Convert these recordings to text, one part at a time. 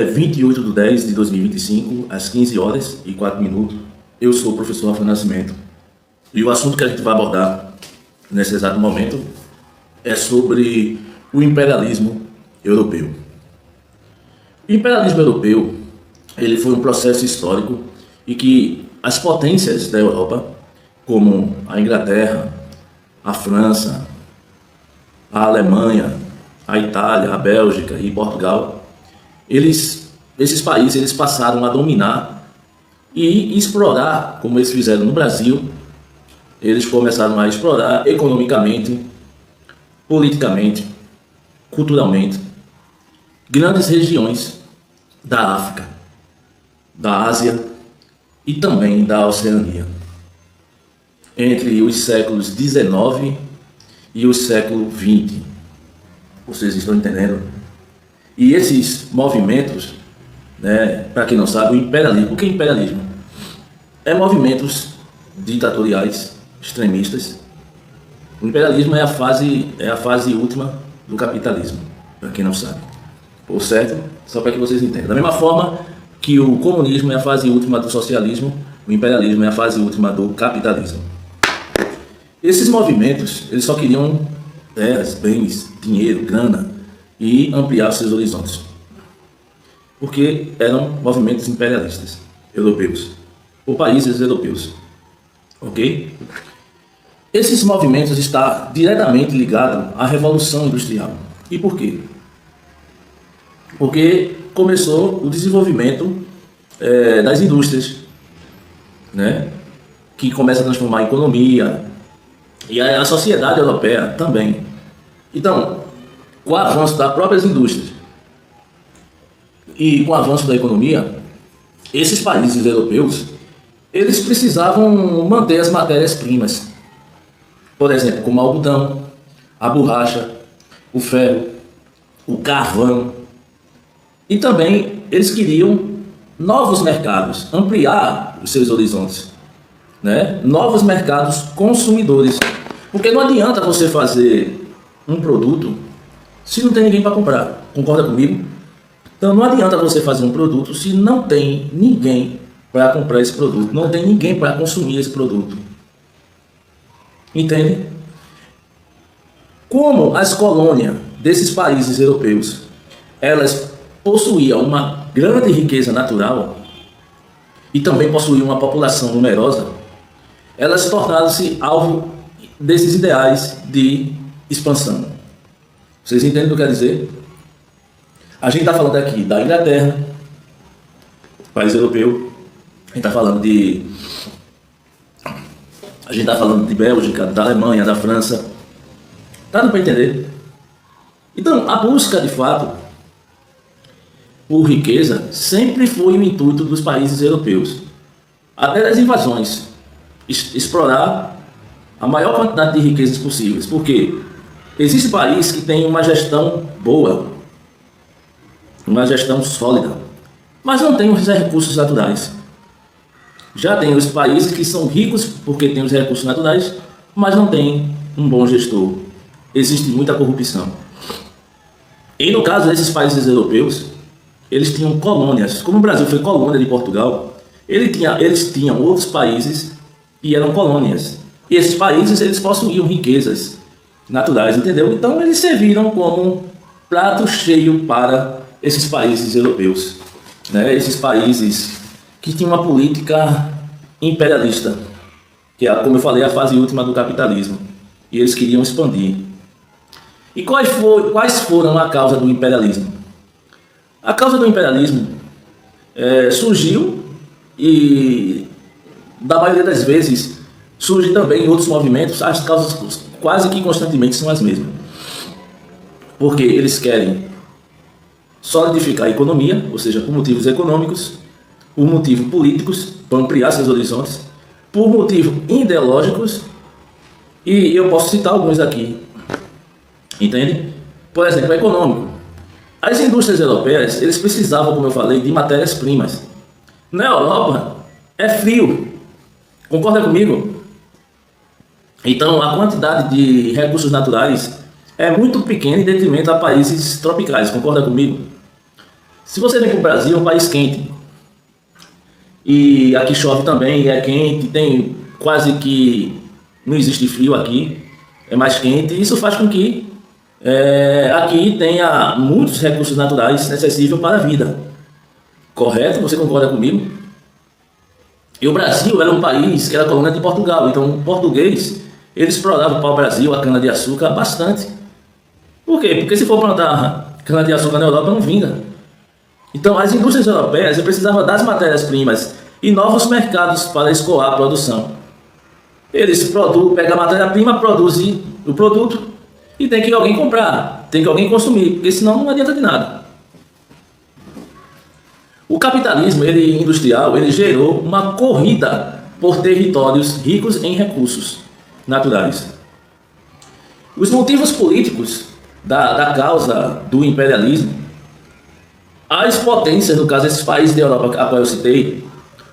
É 28/10/2025, às 15 horas e 4 minutos. Eu sou o professor Rafael Nascimento. E o assunto que a gente vai abordar nesse exato momento é sobre o imperialismo europeu. O imperialismo europeu, ele foi um processo histórico e que as potências da Europa, como a Inglaterra, a França, a Alemanha, a Itália, a Bélgica e Portugal, esses países eles passaram a dominar e explorar, como eles fizeram no Brasil. Eles começaram a explorar economicamente, politicamente, culturalmente, grandes regiões da África, da Ásia e também da Oceania, entre os séculos XIX e o século XX. Vocês estão entendendo? E esses movimentos, para quem não sabe, o imperialismo. O que é imperialismo? É movimentos ditatoriais, extremistas. O imperialismo é a fase última do capitalismo, para quem não sabe. Por certo? Só para que vocês entendam. Da mesma forma que o comunismo é a fase última do socialismo, o imperialismo é a fase última do capitalismo. Esses movimentos, eles só queriam terras, bens, dinheiro, grana e ampliar seus horizontes, porque eram movimentos imperialistas europeus, ou países europeus, ok? Esses movimentos estão diretamente ligados à Revolução Industrial. E por quê? Porque começou o desenvolvimento das indústrias, que começa a transformar a economia e a sociedade europeia também. Então, com o avanço das próprias indústrias e com o avanço da economia, esses países europeus, eles precisavam manter as matérias-primas, por exemplo, como o algodão, a borracha, o ferro, o carvão, e também eles queriam novos mercados, ampliar os seus horizontes, novos mercados consumidores, porque não adianta você fazer um produto se não tem ninguém para comprar. Concorda comigo? Então não adianta você fazer um produto se não tem ninguém para comprar esse produto, não tem ninguém para consumir esse produto. Entende? Como as colônias desses países europeus, elas possuíam uma grande riqueza natural e também possuíam uma população numerosa, elas tornaram-se alvo desses ideais de expansão. Vocês entendem o que eu quero dizer? A gente está falando aqui da Inglaterra, país europeu. A gente está falando de Bélgica, da Alemanha, da França. Tá dando para entender? Então, a busca de fato por riqueza sempre foi o intuito dos países europeus. Até das invasões, explorar a maior quantidade de riquezas possíveis. Porque existe país que tem uma gestão boa, uma gestão sólida, mas não tem os recursos naturais. Já tem os países que são ricos porque têm os recursos naturais, mas não tem um bom gestor. Existe muita corrupção. E no caso desses países europeus, eles tinham colônias. Como o Brasil foi colônia de Portugal, eles tinham outros países que eram colônias. E esses países, eles possuíam riquezas naturais, entendeu? Então eles serviram como prato cheio para esses países europeus, Esses países que tinham uma política imperialista, que é, como eu falei, a fase última do capitalismo, e eles queriam expandir. E quais foram a causa do imperialismo? A causa do imperialismo surgiu e, da maioria das vezes, surge também em outros movimentos. As causas quase que constantemente são as mesmas. Porque eles querem solidificar a economia, ou seja, por motivos econômicos, por motivos políticos, para ampliar seus horizontes, por motivos ideológicos, e eu posso citar alguns aqui. Entende? Por exemplo, econômico. As indústrias europeias, eles precisavam, como eu falei, de matérias-primas. Na Europa, é frio. Concorda comigo? Então, a quantidade de recursos naturais é muito pequena em detrimento a países tropicais. Concorda comigo? Se você vem para o Brasil, é um país quente. E aqui chove também, é quente, tem quase que não existe frio aqui, é mais quente. Isso faz com que aqui tenha muitos recursos naturais necessários para a vida. Correto? Você concorda comigo? E o Brasil era um país que era colônia de Portugal, então o português, ele explorava para o Brasil a cana-de-açúcar bastante. Por quê? Porque se for plantar cana-de-açúcar na Europa, não vinga. Então as indústrias europeias precisavam das matérias-primas e novos mercados para escoar a produção. Eles pegam a matéria-prima, produzem o produto e tem que alguém comprar, tem que alguém consumir, porque senão não adianta de nada. O capitalismo industrial gerou uma corrida por territórios ricos em recursos naturais. Os motivos políticos da causa do imperialismo, as potências, no caso esses países da Europa a qual eu citei,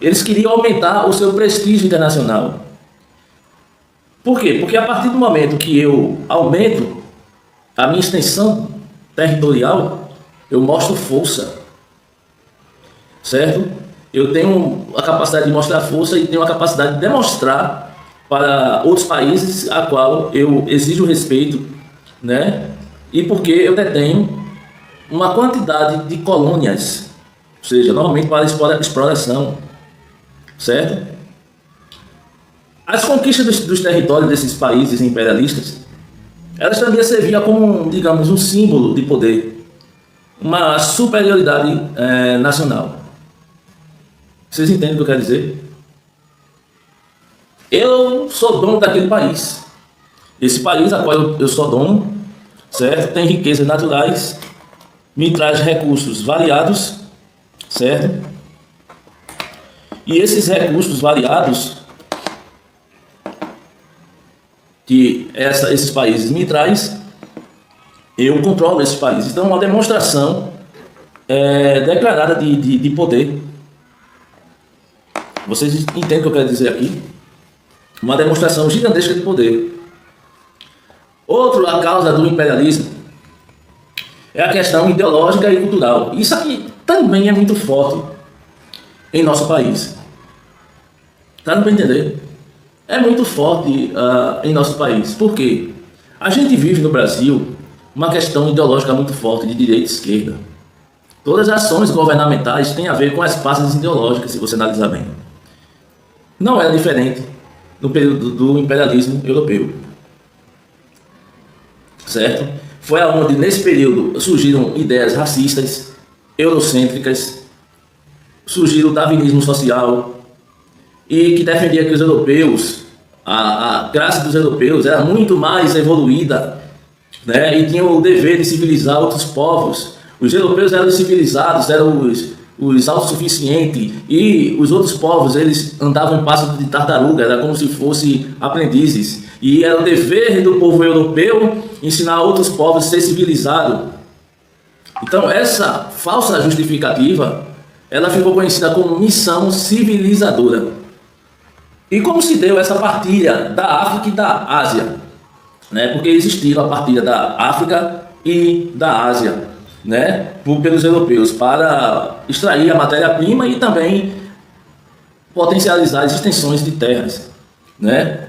eles queriam aumentar o seu prestígio internacional. Por quê? Porque a partir do momento que eu aumento a minha extensão territorial, eu mostro força. Certo? Eu tenho a capacidade de mostrar força e tenho a capacidade de demonstrar para outros países a qual eu exijo respeito, né? E porque eu detenho uma quantidade de colônias, ou seja, normalmente para exploração, certo? As conquistas dos territórios desses países imperialistas, elas também serviam como, digamos, um símbolo de poder, uma superioridade nacional. Vocês entendem o que eu quero dizer? Eu sou dono daquele país. Esse país a qual eu sou dono, certo? Tem riquezas naturais, me traz recursos variados, certo? E esses recursos variados que esses países me traz, eu controlo esses países. Então, é uma demonstração declarada de poder. Vocês entendem o que eu quero dizer aqui? Uma demonstração gigantesca de poder. A causa do imperialismo é a questão ideológica e cultural. Isso aqui também é muito forte em nosso país. Tá dando para entender? É muito forte em nosso país. Por quê? A gente vive no Brasil uma questão ideológica muito forte de direita e esquerda. Todas as ações governamentais têm a ver com as bases ideológicas, se você analisar bem. Não era diferente no período do imperialismo europeu, certo? Foi aonde nesse período surgiram ideias racistas, eurocêntricas, surgiu o darwinismo social e que defendia que os europeus, a classe dos europeus era muito mais evoluída, né? E tinham o dever de civilizar outros povos. Os europeus eram civilizados, eram os autossuficientes, e os outros povos, eles andavam em passo de tartaruga, era como se fossem aprendizes, e era o dever do povo europeu ensinar outros povos a ser civilizado. Então essa falsa justificativa, ela ficou conhecida como missão civilizadora. E como se deu essa partilha da África e da Ásia, né? Porque existiram a partilha da África e da Ásia, né, pelos europeus, para extrair a matéria-prima e também potencializar as extensões de terras, né?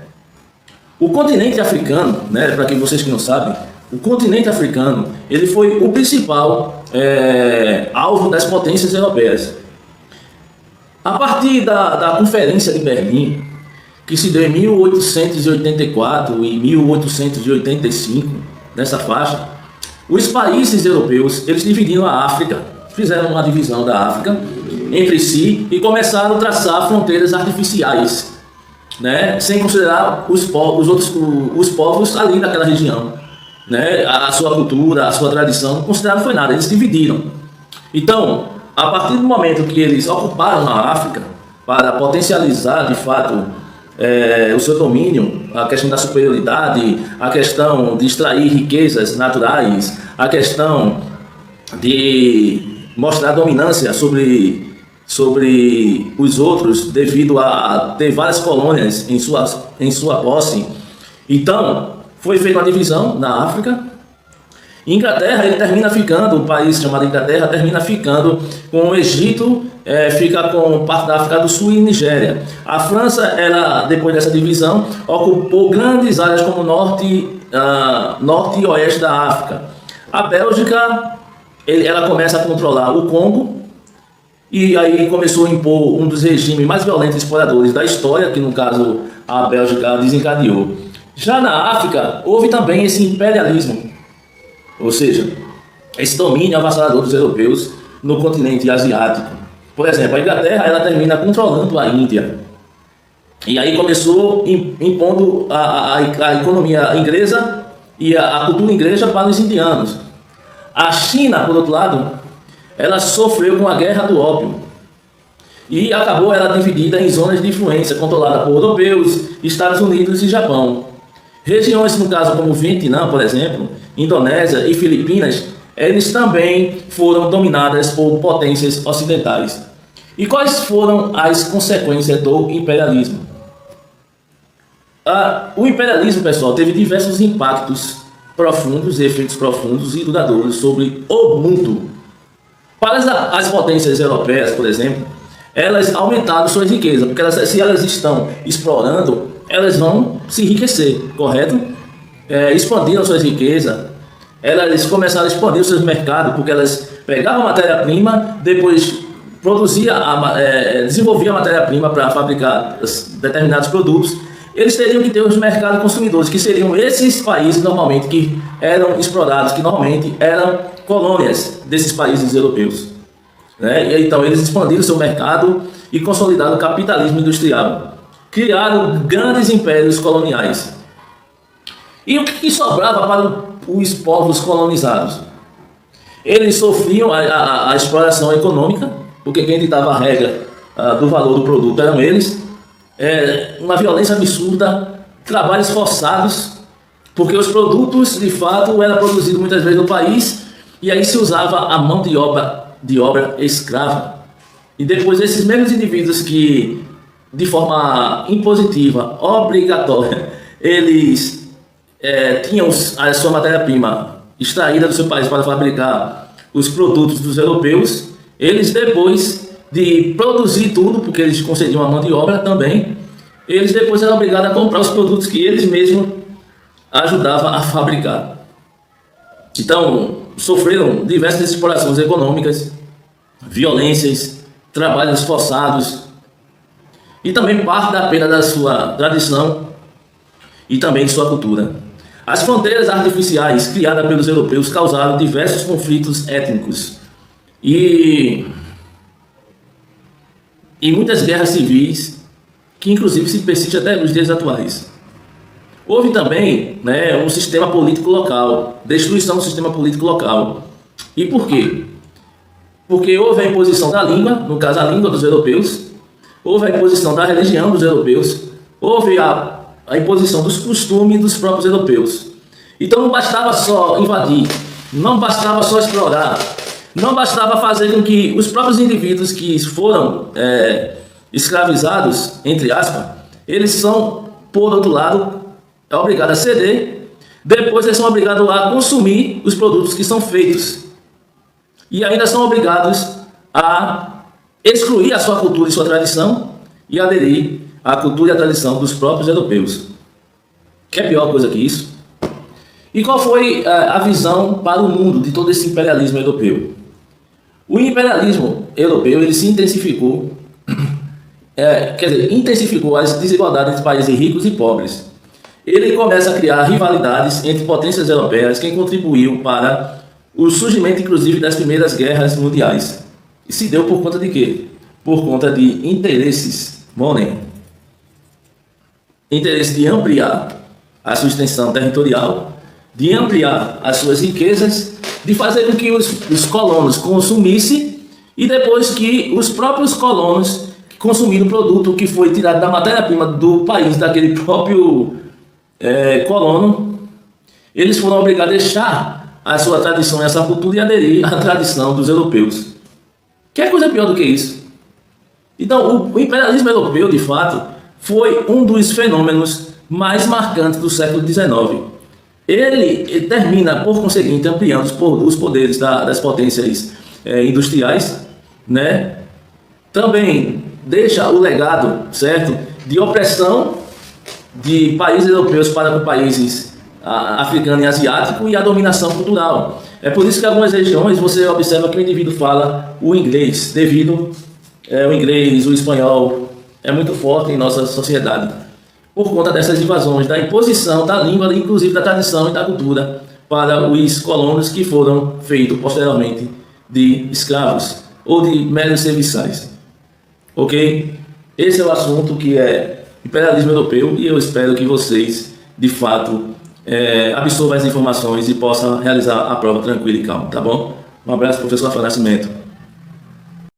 O continente africano, né, para vocês que não sabem, o continente africano, ele foi o principal alvo das potências europeias. A partir da Conferência de Berlim, que se deu em 1884 e 1885, nessa faixa, os países europeus, eles dividiram a África, fizeram uma divisão da África entre si e começaram a traçar fronteiras artificiais, né, sem considerar os povos ali daquela região, né, a sua cultura, a sua tradição, não consideraram foi nada, eles dividiram. Então, a partir do momento que eles ocuparam a África para potencializar de fato o seu domínio, a questão da superioridade, a questão de extrair riquezas naturais, a questão de mostrar dominância sobre os outros devido a ter várias colônias em sua posse. Então, foi feita uma divisão na África Inglaterra, ele termina ficando, um país chamado Inglaterra, termina ficando com o Egito, fica com parte da África do Sul e Nigéria. A França, ela, depois dessa divisão, ocupou grandes áreas como norte e oeste da África. A Bélgica, ela começa a controlar o Congo, e aí começou a impor um dos regimes mais violentos e exploradores da história, que no caso a Bélgica desencadeou. Já na África, houve também esse imperialismo, ou seja, esse domínio avassalador dos europeus no continente asiático. Por exemplo, a Inglaterra, ela termina controlando a Índia. E aí começou impondo a economia inglesa e a cultura inglesa para os indianos. A China, por outro lado, ela sofreu com a Guerra do Ópio e acabou ela dividida em zonas de influência controlada por europeus, Estados Unidos e Japão. Regiões, no caso, como Vietnã, por exemplo, Indonésia e Filipinas, eles também foram dominadas por potências ocidentais. E quais foram as consequências do imperialismo? O imperialismo, pessoal, teve diversos impactos profundos, efeitos profundos e duradouros sobre o mundo. Para as potências europeias, por exemplo, elas aumentaram suas riquezas, porque se elas estão explorando, elas vão se enriquecer, correto? Expandiram suas riquezas, elas começaram a expandir os seus mercados, porque elas pegavam a matéria-prima, depois desenvolviam a matéria-prima para fabricar determinados produtos. Eles teriam que ter os mercados consumidores, que seriam esses países normalmente que eram explorados, que normalmente eram colônias desses países europeus. E então eles expandiram seu mercado e consolidaram o capitalismo industrial. Criaram grandes impérios coloniais. E o que sobrava para os povos colonizados? Eles sofriam a exploração econômica, porque quem ditava a regra do valor do produto eram eles. Uma violência absurda, trabalhos forçados, porque os produtos de fato eram produzidos muitas vezes no país e aí se usava a mão de obra escrava. E depois esses mesmos indivíduos que de forma impositiva, obrigatória, eles tinham a sua matéria-prima extraída do seu país para fabricar os produtos dos europeus, eles depois de produzir tudo, porque eles concediam a mão de obra também, eles depois eram obrigados a comprar os produtos que eles mesmos ajudavam a fabricar. Então, sofreram diversas explorações econômicas, violências, trabalhos forçados e também parte da perda da sua tradição e também de sua cultura. As fronteiras artificiais criadas pelos europeus causaram diversos conflitos étnicos e muitas guerras civis, que inclusive se persiste até nos dias atuais. Houve também um sistema político local, destruição do sistema político local. E por quê? Porque houve a imposição da língua, no caso a língua dos europeus, houve a imposição da religião dos europeus, houve a imposição dos costumes dos próprios europeus. Então não bastava só invadir, não bastava só explorar, não bastava fazer com que os próprios indivíduos que foram escravizados, entre aspas, eles são, por outro lado, obrigados a ceder, depois eles são obrigados a consumir os produtos que são feitos. E ainda são obrigados a excluir a sua cultura e sua tradição e aderir à cultura e à tradição dos próprios europeus. Quer pior coisa que isso? E qual foi a visão para o mundo de todo esse imperialismo europeu? O imperialismo europeu ele se intensificou, intensificou as desigualdades entre países ricos e pobres. Ele começa a criar rivalidades entre potências europeias que contribuíram para o surgimento, inclusive, das primeiras guerras mundiais. E se deu por conta de quê? Por conta de interesses, interesse de ampliar a sua extensão territorial, de ampliar as suas riquezas, de fazer com que os colonos consumissem e depois que os próprios colonos consumiram o produto que foi tirado da matéria-prima do país, daquele próprio colono, eles foram obrigados a deixar a sua tradição e a sua cultura e aderir à tradição dos europeus. Que coisa pior do que isso? Então, o imperialismo europeu, de fato, foi um dos fenômenos mais marcantes do século XIX. ele termina, por conseguinte, ampliando os poderes das potências industriais, né? Também deixa o legado, certo, de opressão de países europeus para com países africanos e asiáticos, e a dominação cultural. É por isso que em algumas regiões você observa que o indivíduo fala o inglês, devido o inglês, o espanhol é muito forte em nossa sociedade, por conta dessas invasões, da imposição da língua, inclusive da tradição e da cultura, para os colonos que foram feitos posteriormente de escravos ou de meros serviçais. Ok? Esse é o assunto que é imperialismo europeu, e eu espero que vocês, de fato, absorvam as informações e possam realizar a prova tranquilo e calmo, tá bom? Um abraço, professor Rafael Nascimento.